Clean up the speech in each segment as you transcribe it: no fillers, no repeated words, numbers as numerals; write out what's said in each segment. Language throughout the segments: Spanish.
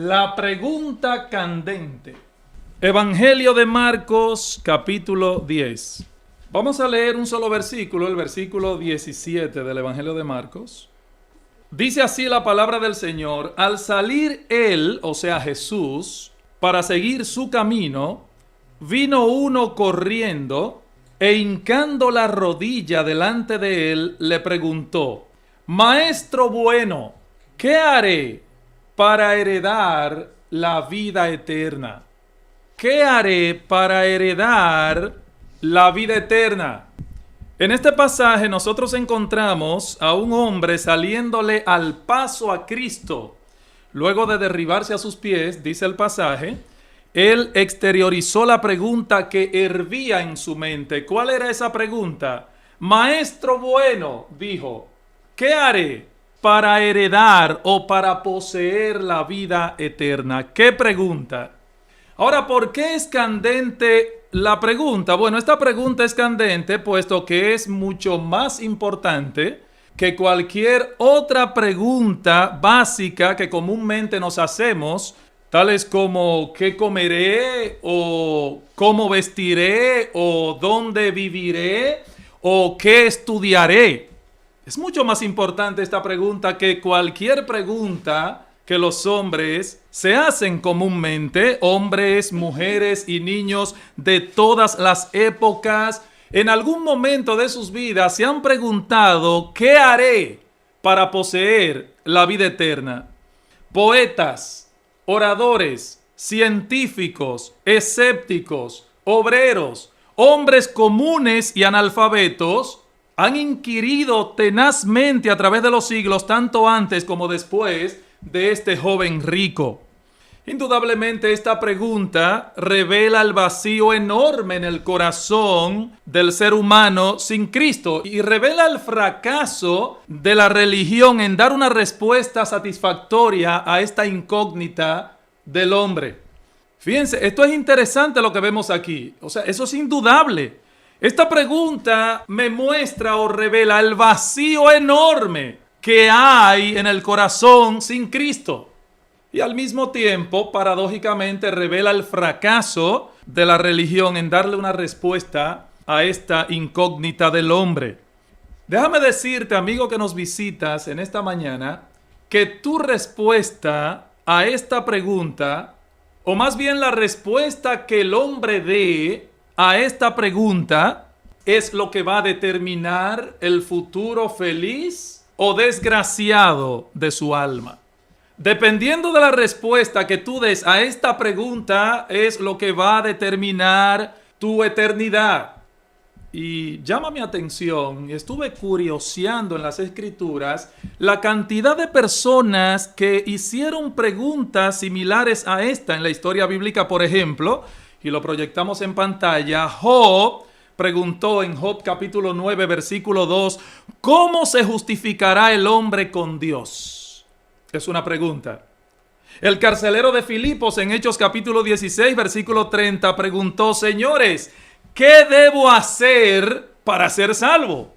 La pregunta candente. Evangelio de Marcos, capítulo 10. Vamos a leer un solo versículo, el versículo 17 del Evangelio de Marcos. Dice así la palabra del Señor: al salir él, o sea Jesús, para seguir su camino, vino uno corriendo e hincando la rodilla delante de él, le preguntó: Maestro bueno, ¿qué haré para heredar la vida eterna? ¿Qué haré para heredar la vida eterna? En este pasaje nosotros encontramos a un hombre saliéndole al paso a Cristo. Luego de derribarse a sus pies, dice el pasaje, él exteriorizó la pregunta que hervía en su mente. ¿Cuál era esa pregunta? Maestro bueno, dijo, ¿qué haré para heredar o para poseer la vida eterna? ¿Qué pregunta? Ahora, ¿por qué es candente la pregunta? Bueno, esta pregunta es candente puesto que es mucho más importante que cualquier otra pregunta básica que comúnmente nos hacemos, tales como ¿qué comeré? O ¿cómo vestiré? O ¿dónde viviré? O ¿qué estudiaré? Es mucho más importante esta pregunta que cualquier pregunta que los hombres se hacen comúnmente, hombres, mujeres y niños de todas las épocas. En algún momento de sus vidas se han preguntado, ¿qué haré para poseer la vida eterna? Poetas, oradores, científicos, escépticos, obreros, hombres comunes y analfabetos han inquirido tenazmente a través de los siglos, tanto antes como después de este joven rico. Indudablemente esta pregunta revela el vacío enorme en el corazón del ser humano sin Cristo y revela el fracaso de la religión en dar una respuesta satisfactoria a esta incógnita del hombre. Fíjense, esto es interesante lo que vemos aquí. O sea, eso es indudable. Esta pregunta me muestra o revela el vacío enorme que hay en el corazón sin Cristo. Y al mismo tiempo, paradójicamente, revela el fracaso de la religión en darle una respuesta a esta incógnita del hombre. Déjame decirte, amigo que nos visitas en esta mañana, que tu respuesta a esta pregunta, o más bien la respuesta que el hombre dé a esta pregunta, es lo que va a determinar el futuro feliz o desgraciado de su alma. Dependiendo de la respuesta que tú des a esta pregunta, es lo que va a determinar tu eternidad. Y llama mi atención, estuve curioseando en las Escrituras la cantidad de personas que hicieron preguntas similares a esta en la historia bíblica. Por ejemplo, y lo proyectamos en pantalla, Job preguntó en Job capítulo 9, versículo 2, ¿cómo se justificará el hombre con Dios? Es una pregunta. El carcelero de Filipos en Hechos capítulo 16, versículo 30, preguntó, señores, ¿qué debo hacer para ser salvo?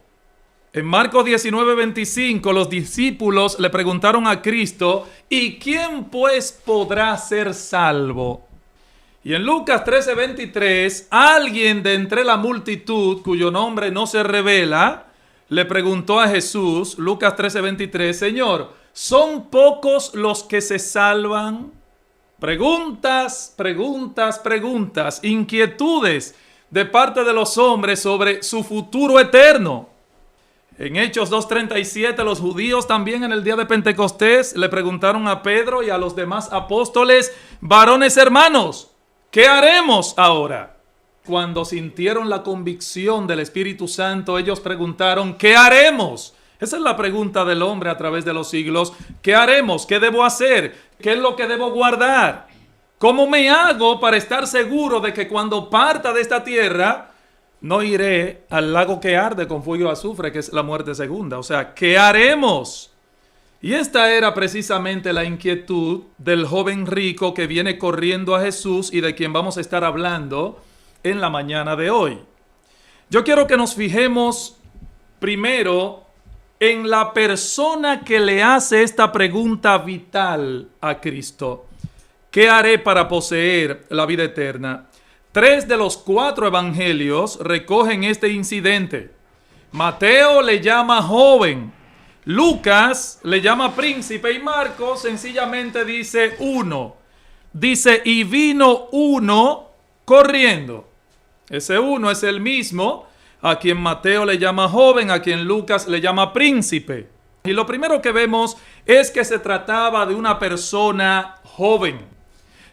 En Marcos 19, 25, los discípulos le preguntaron a Cristo, ¿y quién pues podrá ser salvo? Y en Lucas 13, 23, alguien de entre la multitud, cuyo nombre no se revela, le preguntó a Jesús, Lucas 13, 23, Señor, ¿son pocos los que se salvan? Preguntas, inquietudes de parte de los hombres sobre su futuro eterno. En Hechos 2:37, los judíos también en el día de Pentecostés le preguntaron a Pedro y a los demás apóstoles, varones hermanos, ¿qué haremos ahora? Cuando sintieron la convicción del Espíritu Santo, ellos preguntaron, ¿qué haremos? Esa es la pregunta del hombre a través de los siglos. ¿Qué haremos? ¿Qué debo hacer? ¿Qué es lo que debo guardar? ¿Cómo me hago para estar seguro de que cuando parta de esta tierra, no iré al lago que arde con fuego y azufre, que es la muerte segunda? O sea, ¿qué haremos? Y esta era precisamente la inquietud del joven rico que viene corriendo a Jesús y de quien vamos a estar hablando en la mañana de hoy. Yo quiero que nos fijemos primero en la persona que le hace esta pregunta vital a Cristo. ¿qué haré para poseer la vida eterna? 3 de los 4 evangelios recogen este incidente. Mateo le llama joven, Lucas le llama príncipe y Marcos sencillamente dice uno. Dice, y vino uno corriendo. Ese uno es el mismo a quien Mateo le llama joven, a quien Lucas le llama príncipe. Y lo primero que vemos es que se trataba de una persona joven.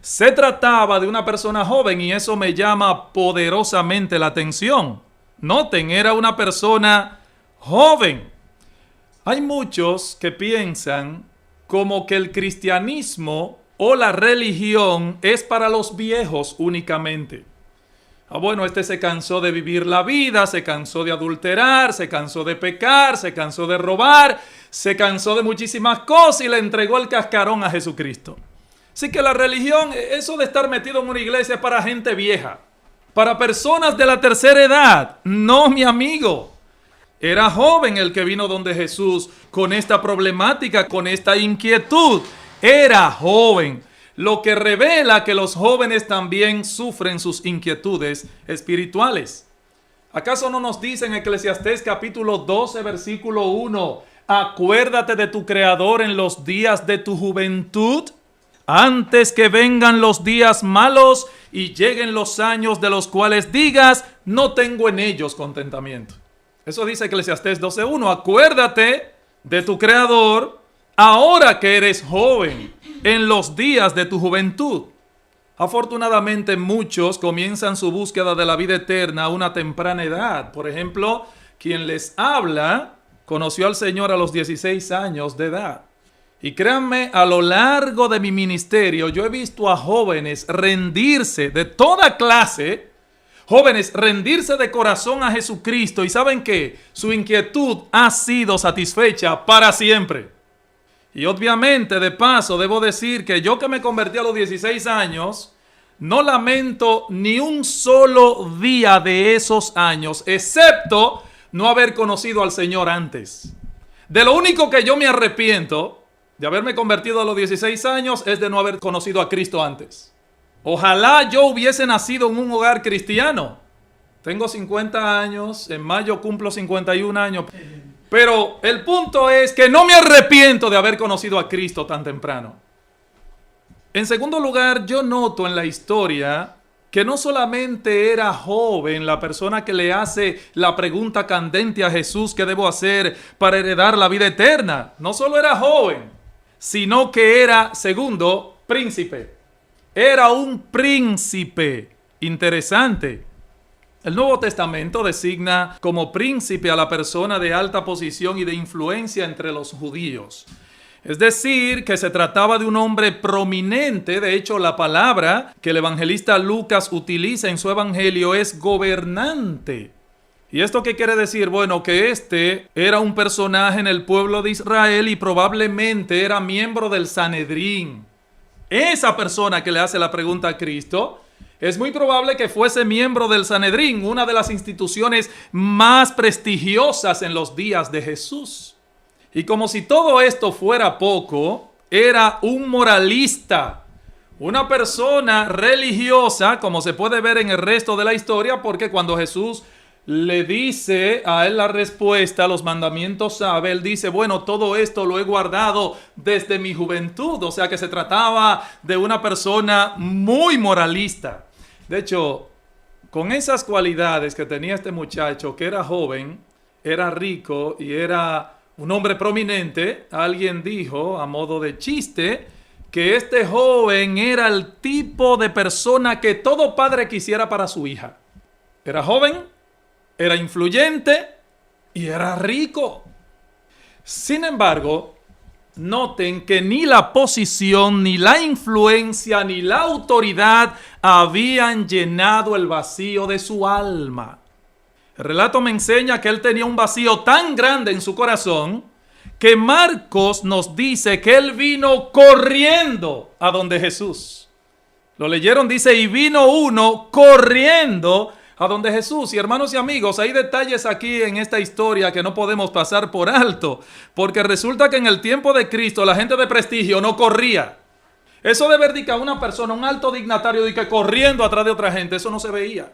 Se trataba de una persona joven y eso me llama poderosamente la atención. Noten, era una persona joven. Hay muchos que piensan como que el cristianismo o la religión es para los viejos únicamente. Bueno, este se cansó de vivir la vida, se cansó de adulterar, se cansó de pecar, se cansó de robar, se cansó de muchísimas cosas y le entregó el cascarón a Jesucristo. Así que la religión, eso de estar metido en una iglesia es para gente vieja, para personas de la tercera edad. No, mi amigo. Era joven el que vino donde Jesús con esta problemática, con esta inquietud. Era joven. Lo que revela que los jóvenes también sufren sus inquietudes espirituales. ¿Acaso no nos dice en Eclesiastés capítulo 12, versículo 1, acuérdate de tu Creador en los días de tu juventud, antes que vengan los días malos y lleguen los años de los cuales digas, no tengo en ellos contentamiento? Eso dice Eclesiastés 12:1, acuérdate de tu Creador ahora que eres joven, en los días de tu juventud. Afortunadamente muchos comienzan su búsqueda de la vida eterna a una temprana edad. Por ejemplo, quien les habla conoció al Señor a los 16 años de edad. Y créanme, a lo largo de mi ministerio yo he visto a jóvenes rendirse de toda clase, jóvenes rendirse de corazón a Jesucristo, y ¿saben qué? Su inquietud ha sido satisfecha para siempre. Y obviamente, de paso, debo decir que yo que me convertí a los 16 años, no lamento ni un solo día de esos años, excepto no haber conocido al Señor antes. De lo único que yo me arrepiento de haberme convertido a los 16 años es de no haber conocido a Cristo antes. Ojalá yo hubiese nacido en un hogar cristiano. Tengo 50 años, en mayo cumplo 51 años. Pero el punto es que no me arrepiento de haber conocido a Cristo tan temprano. En segundo lugar, yo noto en la historia que no solamente era joven la persona que le hace la pregunta candente a Jesús, ¿qué debo hacer para heredar la vida eterna? No solo era joven, sino que era, segundo, príncipe. Era un príncipe. Interesante. El Nuevo Testamento designa como príncipe a la persona de alta posición y de influencia entre los judíos. Es decir, que se trataba de un hombre prominente. De hecho, la palabra que el evangelista Lucas utiliza en su evangelio es gobernante. ¿Y esto qué quiere decir? Bueno, que este era un personaje en el pueblo de Israel y probablemente era miembro del Sanedrín. Esa persona que le hace la pregunta a Cristo es muy probable que fuese miembro del Sanedrín, una de las instituciones más prestigiosas en los días de Jesús. Y como si todo esto fuera poco, era un moralista, una persona religiosa, como se puede ver en el resto de la historia, porque cuando Jesús le dice a él la respuesta, los mandamientos sabe, él dice, bueno, todo esto lo he guardado desde mi juventud. O sea que se trataba de una persona muy moralista. De hecho, con esas cualidades que tenía este muchacho, que era joven, era rico y era un hombre prominente, alguien dijo, a modo de chiste, que este joven era el tipo de persona que todo padre quisiera para su hija. Era joven, era influyente y era rico. Sin embargo, noten que ni la posición, ni la influencia, ni la autoridad habían llenado el vacío de su alma. El relato me enseña que él tenía un vacío tan grande en su corazón que Marcos nos dice que él vino corriendo a donde Jesús. Lo leyeron, dice, y vino uno corriendo a donde Jesús. Y hermanos y amigos, hay detalles aquí en esta historia que no podemos pasar por alto, porque resulta que en el tiempo de Cristo la gente de prestigio no corría. Eso de ver a una persona, un alto dignatario, de que corriendo atrás de otra gente, eso no se veía.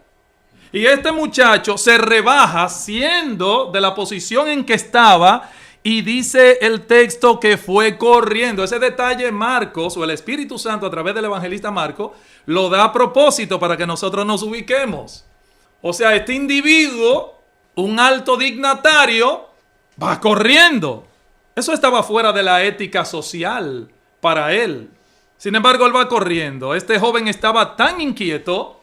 Y este muchacho se rebaja siendo de la posición en que estaba y dice el texto que fue corriendo. Ese detalle Marcos o el Espíritu Santo a través del evangelista Marcos lo da a propósito para que nosotros nos ubiquemos. O sea, este individuo, un alto dignatario, va corriendo. Eso estaba fuera de la ética social para él. Sin embargo, él va corriendo. Este joven estaba tan inquieto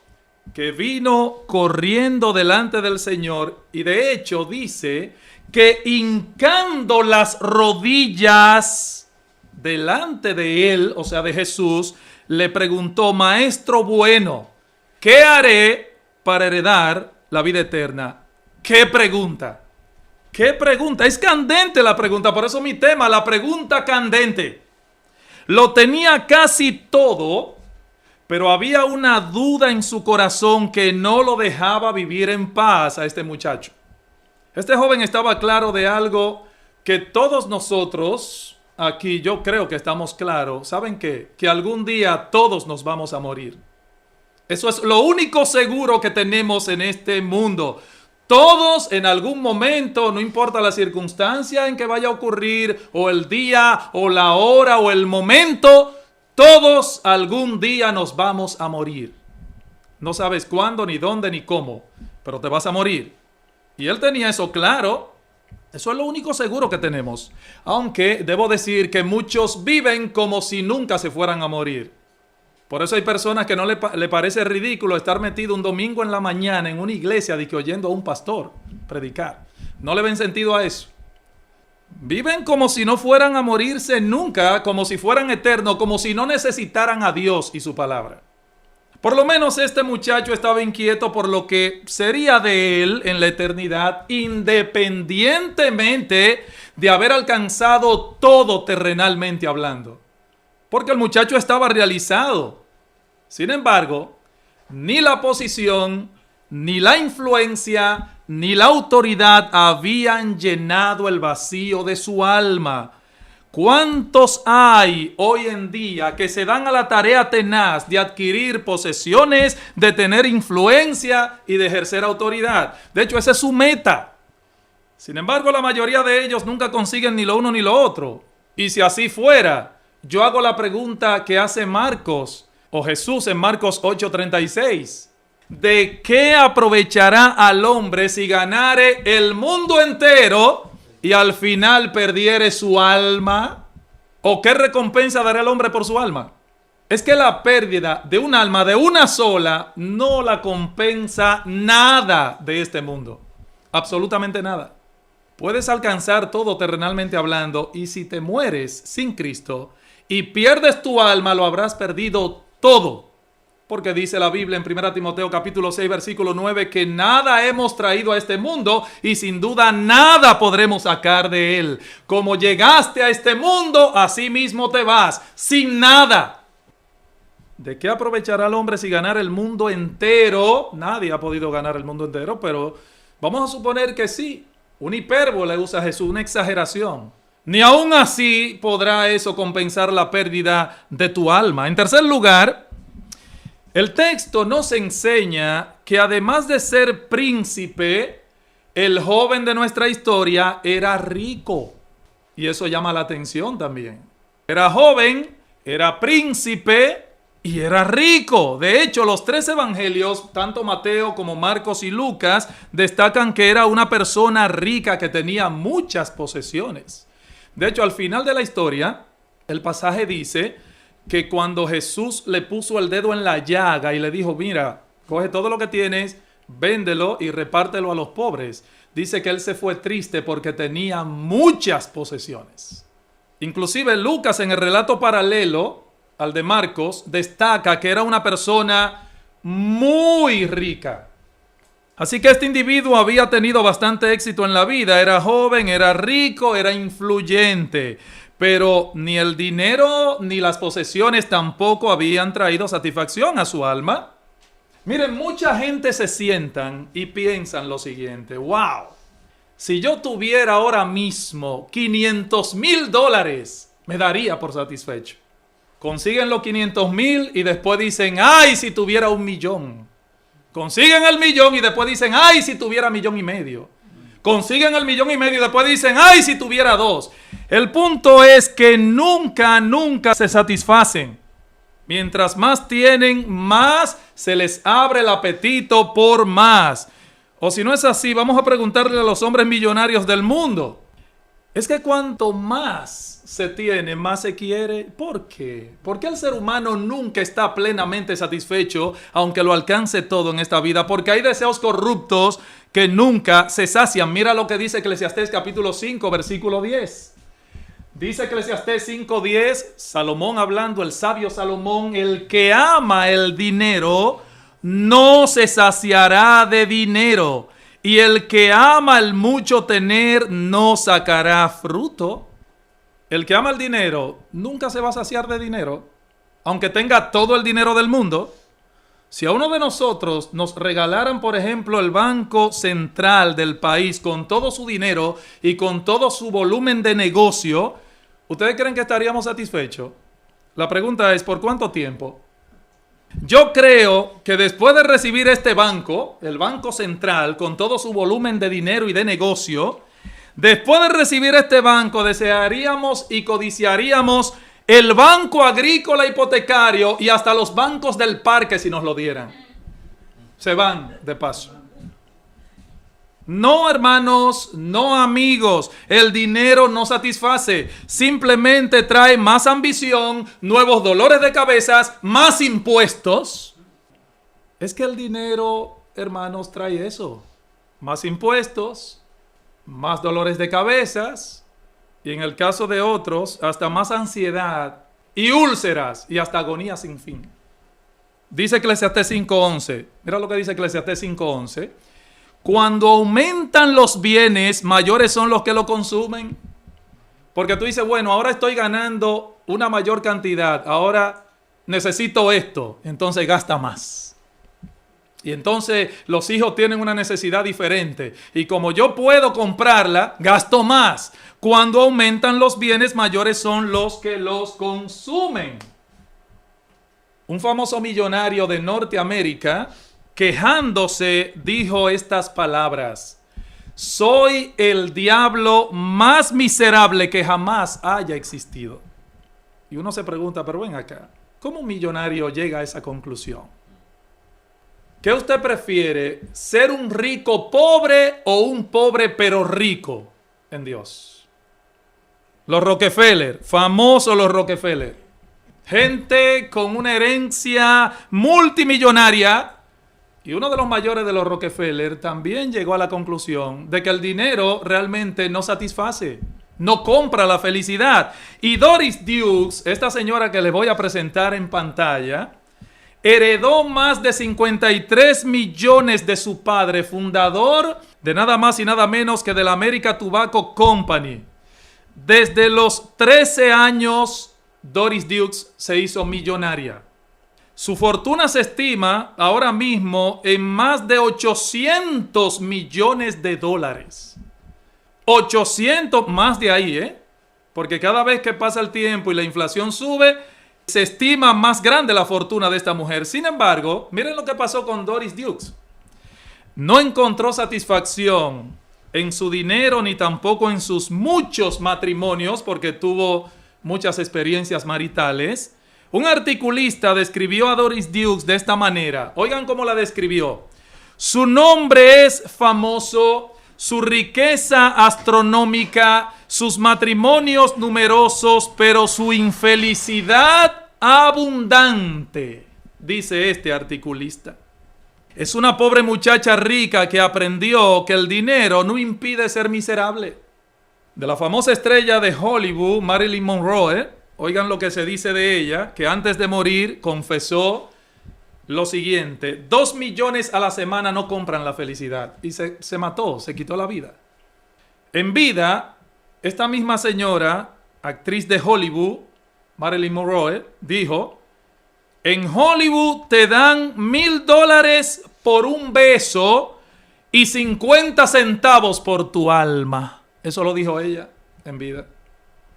que vino corriendo delante del Señor y de hecho dice que hincando las rodillas delante de él, o sea de Jesús, le preguntó: Maestro bueno, ¿qué haré para heredar la vida eterna? ¿Qué pregunta? ¿Qué pregunta? Es candente la pregunta, por eso mi tema, la pregunta candente. Lo tenía casi todo, pero había una duda en su corazón que no lo dejaba vivir en paz a este muchacho. Este joven estaba claro de algo que todos nosotros, aquí yo creo que estamos claros. ¿Saben qué? Que algún día todos nos vamos a morir. Eso es lo único seguro que tenemos en este mundo. Todos en algún momento, no importa la circunstancia en que vaya a ocurrir, o el día, o la hora, o el momento, todos algún día nos vamos a morir. No sabes cuándo, ni dónde, ni cómo, pero te vas a morir. Y él tenía eso claro. Eso es lo único seguro que tenemos. Aunque debo decir que muchos viven como si nunca se fueran a morir. Por eso hay personas que no le parece ridículo estar metido un domingo en la mañana en una iglesia de que oyendo a un pastor predicar. No le ven sentido a eso. Viven como si no fueran a morirse nunca, como si fueran eternos, como si no necesitaran a Dios y su palabra. Por lo menos este muchacho estaba inquieto por lo que sería de él en la eternidad, independientemente de haber alcanzado todo terrenalmente hablando. Porque el muchacho estaba realizado. Sin embargo, ni la posición, ni la influencia, ni la autoridad habían llenado el vacío de su alma. ¿Cuántos hay hoy en día que se dan a la tarea tenaz de adquirir posesiones, de tener influencia y de ejercer autoridad? De hecho, esa es su meta. Sin embargo, la mayoría de ellos nunca consiguen ni lo uno ni lo otro. Y si así fuera, yo hago la pregunta que hace Marcos o Jesús en Marcos 8:36. ¿De qué aprovechará al hombre si ganare el mundo entero y al final perdiere su alma? ¿O qué recompensa dará el hombre por su alma? Es que la pérdida de un alma, de una sola, no la compensa nada de este mundo. Absolutamente nada. Puedes alcanzar todo terrenalmente hablando y si te mueres sin Cristo y pierdes tu alma, lo habrás perdido todo. Porque dice la Biblia en 1 Timoteo capítulo 6 versículo 9 que nada hemos traído a este mundo y sin duda nada podremos sacar de él. Como llegaste a este mundo, así mismo te vas, sin nada. ¿De qué aprovechará el hombre si ganar el mundo entero? Nadie ha podido ganar el mundo entero, pero vamos a suponer que sí. Una hipérbole usa Jesús, una exageración. Ni aún así podrá eso compensar la pérdida de tu alma. En tercer lugar, el texto nos enseña que además de ser príncipe, el joven de nuestra historia era rico. Y eso llama la atención también. Era joven, era príncipe y era rico. De hecho, los tres evangelios, tanto Mateo como Marcos y Lucas, destacan que era una persona rica que tenía muchas posesiones. De hecho, al final de la historia, el pasaje dice que cuando Jesús le puso el dedo en la llaga y le dijo, mira, coge todo lo que tienes, véndelo y repártelo a los pobres. Dice que él se fue triste porque tenía muchas posesiones. Inclusive Lucas en el relato paralelo al de Marcos destaca que era una persona muy rica. Así que este individuo había tenido bastante éxito en la vida. Era joven, era rico, era influyente. Pero ni el dinero ni las posesiones tampoco habían traído satisfacción a su alma. Miren, mucha gente se sientan y piensan lo siguiente. ¡Wow! Si yo tuviera ahora mismo $500,000, me daría por satisfecho. Consiguen los 500,000 y después dicen, ¡ay, si tuviera 1,000,000! Consiguen el 1,000,000 y después dicen, ¡ay, si tuviera 1,500,000! Consiguen el 1,500,000 y después dicen, ¡ay, si tuviera 2! El punto es que nunca se satisfacen. Mientras más tienen, más se les abre el apetito por más. O si no es así, vamos a preguntarle a los hombres millonarios del mundo. Es que cuanto más se tiene, más se quiere. ¿Por qué? Porque el ser humano nunca está plenamente satisfecho, aunque lo alcance todo en esta vida. Porque hay deseos corruptos que nunca se sacian. Mira lo que dice Eclesiastés capítulo 5, versículo 10. Dice Eclesiastés 5:10, Salomón hablando, el sabio Salomón, el que ama el dinero no se saciará de dinero, y el que ama el mucho tener no sacará fruto. El que ama el dinero nunca se va a saciar de dinero, aunque tenga todo el dinero del mundo. Si a uno de nosotros nos regalaran, por ejemplo, el Banco Central del país con todo su dinero y con todo su volumen de negocio, ¿ustedes creen que estaríamos satisfechos? La pregunta es, ¿por cuánto tiempo? Yo creo que después de recibir este banco, el Banco Central, con todo su volumen de dinero y de negocio, después de recibir este banco, desearíamos y codiciaríamos el banco agrícola hipotecario y hasta los bancos del parque si nos lo dieran. Se van de paso. No, hermanos, no, amigos, el dinero no satisface, simplemente trae más ambición, nuevos dolores de cabezas, más impuestos. Es que el dinero, hermanos, trae eso, más impuestos, más dolores de cabezas, y en el caso de otros, hasta más ansiedad y úlceras y hasta agonía sin fin. Dice Eclesiastés 5:11, mira lo que dice Eclesiastés 5:11. Cuando aumentan los bienes, mayores son los que lo consumen. Porque tú dices, bueno, ahora estoy ganando una mayor cantidad, ahora necesito esto, entonces gasta más. Y entonces los hijos tienen una necesidad diferente. Y como yo puedo comprarla, gasto más. Cuando aumentan los bienes, mayores son los que los consumen. Un famoso millonario de Norteamérica, quejándose, dijo estas palabras: soy el diablo más miserable que jamás haya existido. Y uno se pregunta, pero ven acá, ¿cómo un millonario llega a esa conclusión? ¿Qué usted prefiere, ser un rico pobre o un pobre pero rico en Dios? Los Rockefeller, famosos los Rockefeller, gente con una herencia multimillonaria. Y uno de los mayores de los Rockefeller también llegó a la conclusión de que el dinero realmente no satisface, no compra la felicidad. Y Doris Dukes, esta señora que les voy a presentar en pantalla, heredó más de 53 millones de su padre, fundador de nada más y nada menos que de la American Tobacco Company. Desde los 13 años, Doris Dukes se hizo millonaria. Su fortuna se estima ahora mismo en más de 800 millones de dólares. 800, más de ahí, porque cada vez que pasa el tiempo y la inflación sube, se estima más grande la fortuna de esta mujer. Sin embargo, miren lo que pasó con Doris Dukes. No encontró satisfacción en su dinero ni tampoco en sus muchos matrimonios, porque tuvo muchas experiencias maritales. Un articulista describió a Doris Dukes de esta manera. Oigan cómo la describió. Su nombre es famoso, su riqueza astronómica, sus matrimonios numerosos, pero su infelicidad abundante, dice este articulista. Es una pobre muchacha rica que aprendió que el dinero no impide ser miserable. De la famosa estrella de Hollywood, Marilyn Monroe, oigan lo que se dice de ella, que antes de morir confesó lo siguiente: 2 millones a la semana no compran la felicidad. Y se mató, se quitó la vida. En vida, esta misma señora, actriz de Hollywood, Marilyn Monroe, dijo: en Hollywood te dan $1,000 por un beso y 50 centavos por tu alma. Eso lo dijo ella en vida.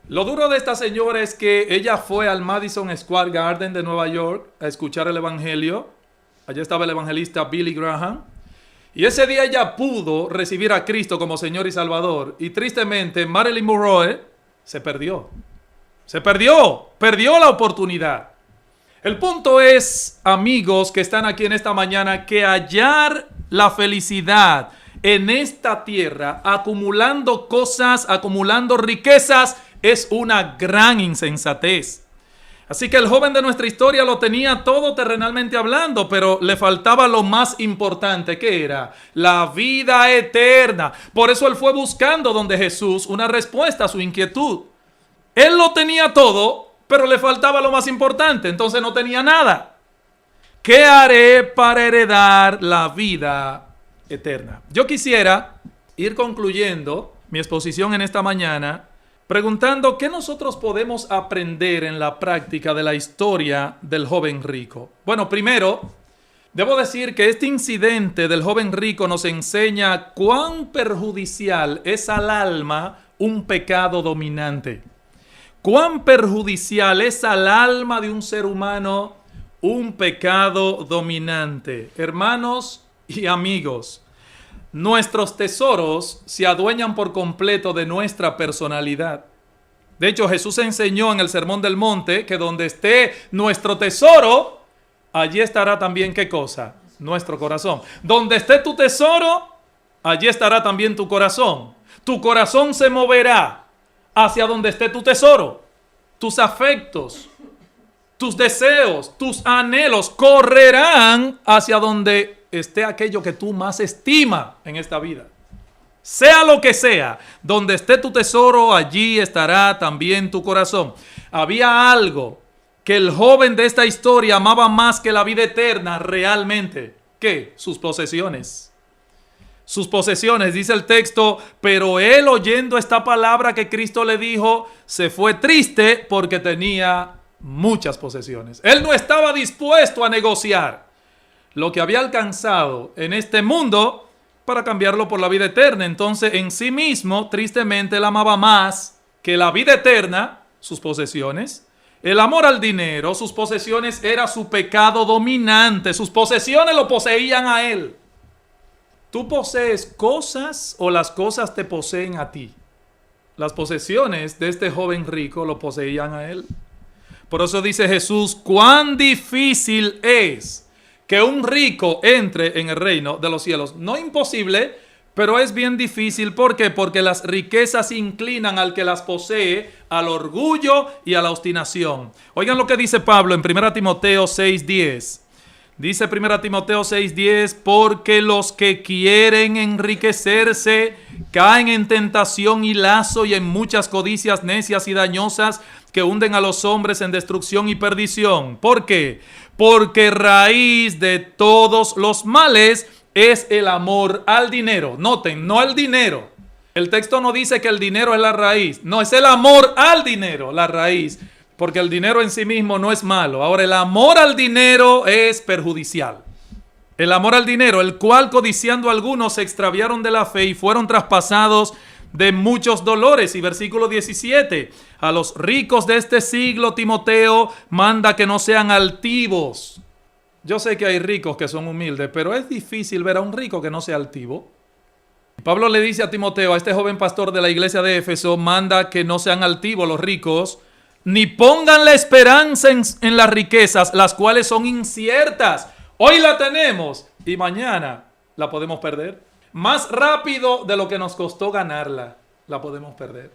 Lo duro de esta señora es que ella fue al Madison Square Garden de Nueva York a escuchar el evangelio. Allí estaba el evangelista Billy Graham. Y ese día ella pudo recibir a Cristo como Señor y Salvador. Y tristemente Marilyn Monroe se perdió. Perdió la oportunidad. El punto es, amigos que están aquí en esta mañana, que hallar la felicidad en esta tierra, acumulando cosas, acumulando riquezas, es una gran insensatez. Así que el joven de nuestra historia lo tenía todo terrenalmente hablando, pero le faltaba lo más importante, que era la vida eterna. Por eso él fue buscando donde Jesús una respuesta a su inquietud. Él lo tenía todo, pero le faltaba lo más importante, entonces no tenía nada. ¿Qué haré para heredar la vida eterna? Yo quisiera ir concluyendo mi exposición en esta mañana preguntando qué nosotros podemos aprender en la práctica de la historia del joven rico. Bueno, primero, debo decir que este incidente del joven rico nos enseña cuán perjudicial es al alma un pecado dominante. Cuán perjudicial es al alma de un ser humano un pecado dominante. Hermanos y amigos, nuestros tesoros se adueñan por completo de nuestra personalidad. De hecho, Jesús enseñó en el Sermón del Monte que donde esté nuestro tesoro, allí estará también, ¿qué cosa? Nuestro corazón. Donde esté tu tesoro, allí estará también tu corazón. Tu corazón se moverá hacia donde esté tu tesoro. Tus afectos, tus deseos, tus anhelos correrán hacia donde esté aquello que tú más estimas en esta vida. Sea lo que sea, donde esté tu tesoro, allí estará también tu corazón. Había algo que el joven de esta historia amaba más que la vida eterna realmente. ¿Qué? Sus posesiones. Sus posesiones, dice el texto, pero él, oyendo esta palabra que Cristo le dijo, se fue triste porque tenía muchas posesiones. Él no estaba dispuesto a negociar lo que había alcanzado en este mundo para cambiarlo por la vida eterna. Entonces, en sí mismo, tristemente, él amaba más que la vida eterna, sus posesiones. El amor al dinero, sus posesiones, era su pecado dominante. Sus posesiones lo poseían a él. ¿Tú posees cosas o las cosas te poseen a ti? Las posesiones de este joven rico lo poseían a él. Por eso dice Jesús, cuán difícil es que un rico entre en el reino de los cielos. No imposible, pero es bien difícil. ¿Por qué? Porque las riquezas inclinan al que las posee al orgullo y a la obstinación. Oigan lo que dice Pablo en 1 Timoteo 6:10. Dice 1 Timoteo 6:10, porque los que quieren enriquecerse caen en tentación y lazo y en muchas codicias necias y dañosas que hunden a los hombres en destrucción y perdición. ¿Por qué? Porque raíz de todos los males es el amor al dinero. Noten, no al dinero. El texto no dice que el dinero es la raíz. No, es el amor al dinero, la raíz. Porque el dinero en sí mismo no es malo. Ahora, el amor al dinero es perjudicial. El amor al dinero, el cual codiciando algunos se extraviaron de la fe y fueron traspasados de muchos dolores. Y versículo 17, a los ricos de este siglo, Timoteo, manda que no sean altivos. Yo sé que hay ricos que son humildes, pero es difícil ver a un rico que no sea altivo. Pablo le dice a Timoteo, a este joven pastor de la iglesia de Éfeso, manda que no sean altivos los ricos, ni pongan la esperanza en las riquezas, las cuales son inciertas. Hoy la tenemos y mañana la podemos perder. Más rápido de lo que nos costó ganarla, la podemos perder.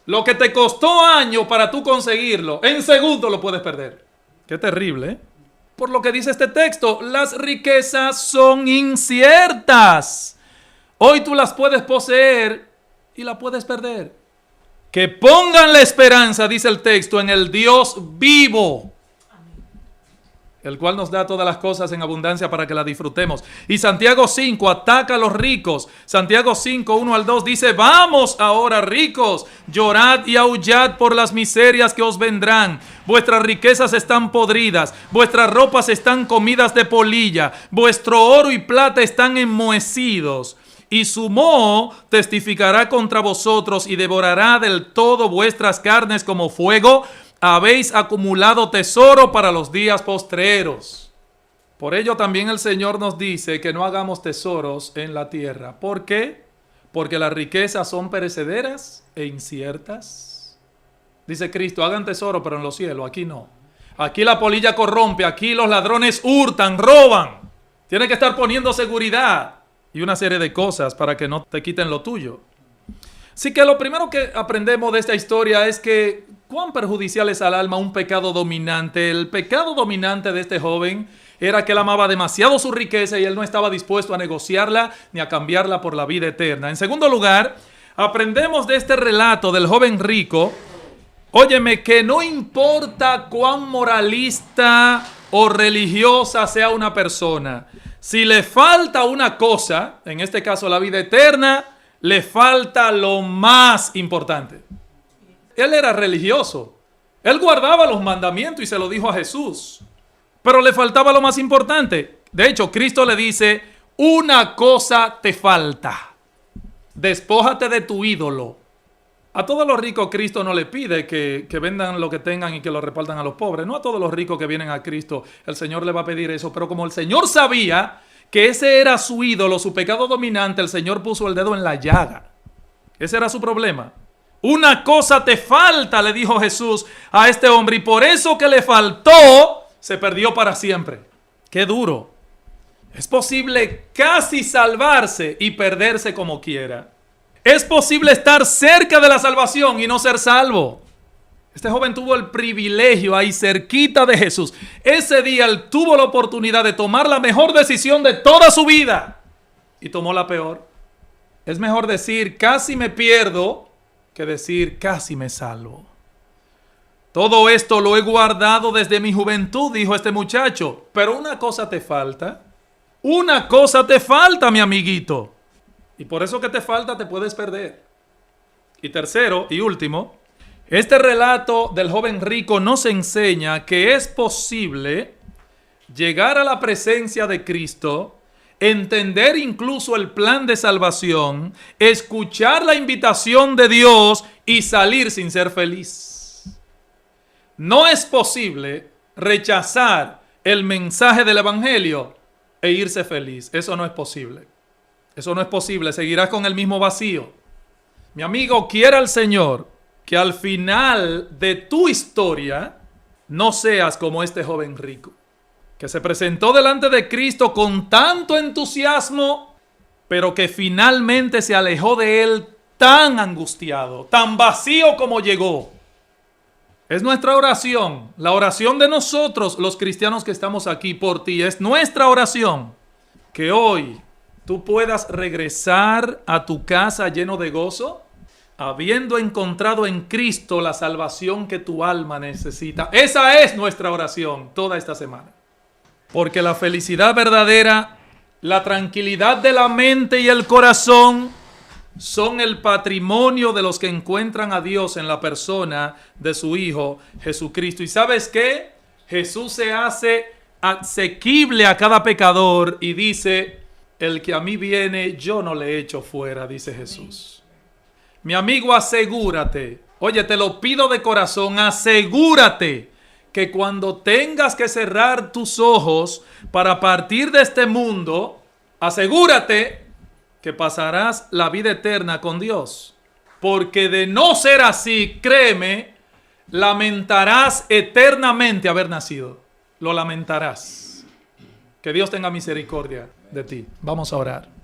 Lo que te costó años para tú conseguirlo, en segundo lo puedes perder. Qué terrible, ¿eh? Por lo que dice este texto, las riquezas son inciertas. Hoy tú las puedes poseer y la puedes perder. Que pongan la esperanza, dice el texto, en el Dios vivo, el cual nos da todas las cosas en abundancia para que las disfrutemos. Y Santiago 5 ataca a los ricos. Santiago 5, 1 al 2 dice, vamos ahora ricos, llorad y aullad por las miserias que os vendrán. Vuestras riquezas están podridas, vuestras ropas están comidas de polilla, vuestro oro y plata están enmohecidos. y su moho testificará contra vosotros y devorará del todo vuestras carnes como fuego. Habéis acumulado tesoro para los días postreros. Por ello también el Señor nos dice que no hagamos tesoros en la tierra. ¿Por qué? Porque las riquezas son perecederas e inciertas. Dice Cristo, hagan tesoro pero en los cielos, aquí no. Aquí la polilla corrompe, aquí los ladrones hurtan, roban. Tiene que estar poniendo seguridad y una serie de cosas para que no te quiten lo tuyo. Así que lo primero que aprendemos de esta historia es que cuán perjudicial es al alma un pecado dominante. El pecado dominante de este joven era que él amaba demasiado su riqueza y él no estaba dispuesto a negociarla ni a cambiarla por la vida eterna. En segundo lugar, aprendemos de este relato del joven rico, óyeme, que no importa cuán moralista o religiosa sea una persona, si le falta una cosa, en este caso la vida eterna, le falta lo más importante. Él era religioso. Él guardaba los mandamientos y se lo dijo a Jesús. Pero le faltaba lo más importante. De hecho, Cristo le dice, una cosa te falta. Despójate de tu ídolo. A todos los ricos Cristo no le pide que vendan lo que tengan y que lo repartan a los pobres. No a todos los ricos que vienen a Cristo el Señor le va a pedir eso. Pero como el Señor sabía que ese era su ídolo, su pecado dominante, el Señor puso el dedo en la llaga. Ese era su problema. Una cosa te falta, le dijo Jesús a este hombre, y por eso que le faltó, se perdió para siempre. ¡Qué duro! Es posible casi salvarse y perderse como quiera. Es posible estar cerca de la salvación y no ser salvo. Este joven tuvo el privilegio ahí cerquita de Jesús. Ese día él tuvo la oportunidad de tomar la mejor decisión de toda su vida y tomó la peor. Es mejor decir casi me pierdo que decir casi me salvo. Todo esto lo he guardado desde mi juventud, dijo este muchacho. Pero una cosa te falta. Una cosa te falta, mi amiguito. Y por eso que te falta te puedes perder. Y tercero y último, este relato del joven rico nos enseña que es posible llegar a la presencia de Cristo, entender incluso el plan de salvación, escuchar la invitación de Dios y salir sin ser feliz. No es posible rechazar el mensaje del Evangelio e irse feliz. Eso no es posible. Eso no es posible. Seguirás con el mismo vacío. Mi amigo, quiera el Señor que al final de tu historia no seas como este joven rico, que se presentó delante de Cristo con tanto entusiasmo, pero que finalmente se alejó de Él tan angustiado, tan vacío como llegó. Es nuestra oración, la oración de nosotros, los cristianos que estamos aquí por ti, es nuestra oración, que hoy tú puedas regresar a tu casa lleno de gozo, habiendo encontrado en Cristo la salvación que tu alma necesita. Esa es nuestra oración toda esta semana. Porque la felicidad verdadera, la tranquilidad de la mente y el corazón son el patrimonio de los que encuentran a Dios en la persona de su Hijo Jesucristo. ¿Y sabes qué? Jesús se hace asequible a cada pecador y dice, el que a mí viene, yo no le echo fuera, dice Jesús. Mi amigo, asegúrate, oye, te lo pido de corazón, asegúrate que cuando tengas que cerrar tus ojos para partir de este mundo, asegúrate que pasarás la vida eterna con Dios. Porque de no ser así, créeme, lamentarás eternamente haber nacido. Lo lamentarás. Que Dios tenga misericordia de ti. Vamos a orar.